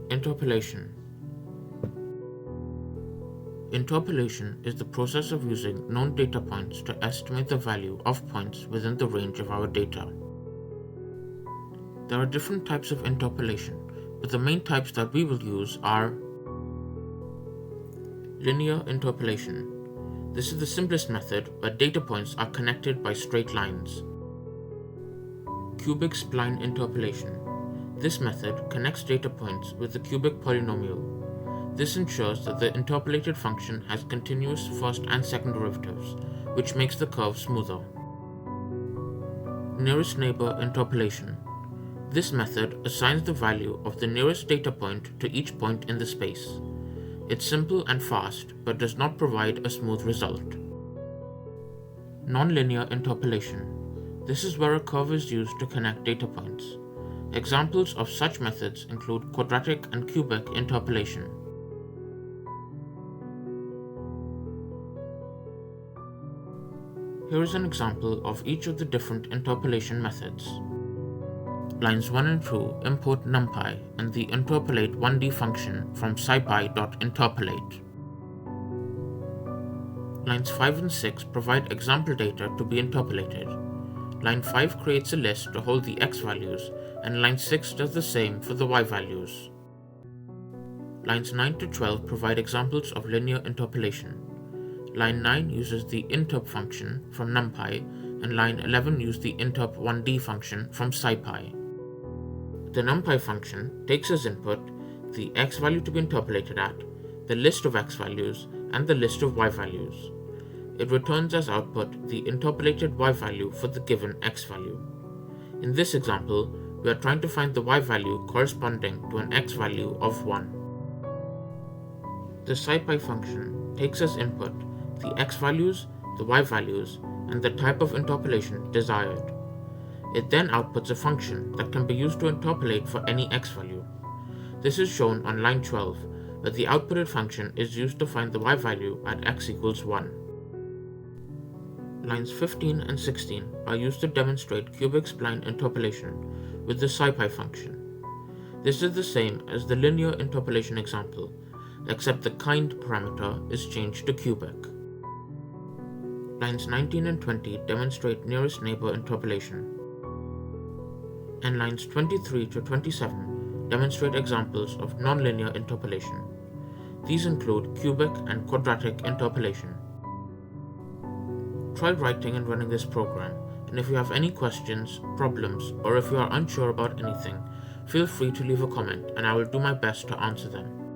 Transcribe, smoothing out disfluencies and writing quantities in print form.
Interpolation. Interpolation is the process of using known data points to estimate the value of points within the range of our data. There are different types of interpolation, but the main types that we will use are linear interpolation. This is the simplest method where data points are connected by straight lines. Cubic spline interpolation. This method connects data points with the cubic polynomial. This ensures that the interpolated function has continuous first and second derivatives, which makes the curve smoother. Nearest neighbor interpolation. This method assigns the value of the nearest data point to each point in the space. It's simple and fast, but does not provide a smooth result. Nonlinear interpolation. This is where a curve is used to connect data points. Examples of such methods include quadratic and cubic interpolation. Here is an example of each of the different interpolation methods. Lines 1 and 2 import numpy and the interpolate 1D function from scipy.interpolate. Lines 5 and 6 provide example data to be interpolated. Line 5 creates a list to hold the x values, and line 6 does the same for the y values. Lines 9 to 12 provide examples of linear interpolation. Line 9 uses the interp function from numpy, and line 11 uses the interp1d function from scipy. The numpy function takes as input the x value to be interpolated at, the list of x values, and the list of y values. It returns as output the interpolated y value for the given x value. In this example, we are trying to find the y value corresponding to an x value of 1. The scipy function takes as input the x values, the y values, and the type of interpolation desired. It then outputs a function that can be used to interpolate for any x value. This is shown on line 12, where the outputted function is used to find the y value at x equals 1. Lines 15 and 16 are used to demonstrate cubic spline interpolation with the scipy function. This is the same as the linear interpolation example, except the kind parameter is changed to cubic. Lines 19 and 20 demonstrate nearest neighbor interpolation, and lines 23 to 27 demonstrate examples of nonlinear interpolation. These include cubic and quadratic interpolation. Try writing and running this program, and if you have any questions, problems, or if you are unsure about anything, feel free to leave a comment and I will do my best to answer them.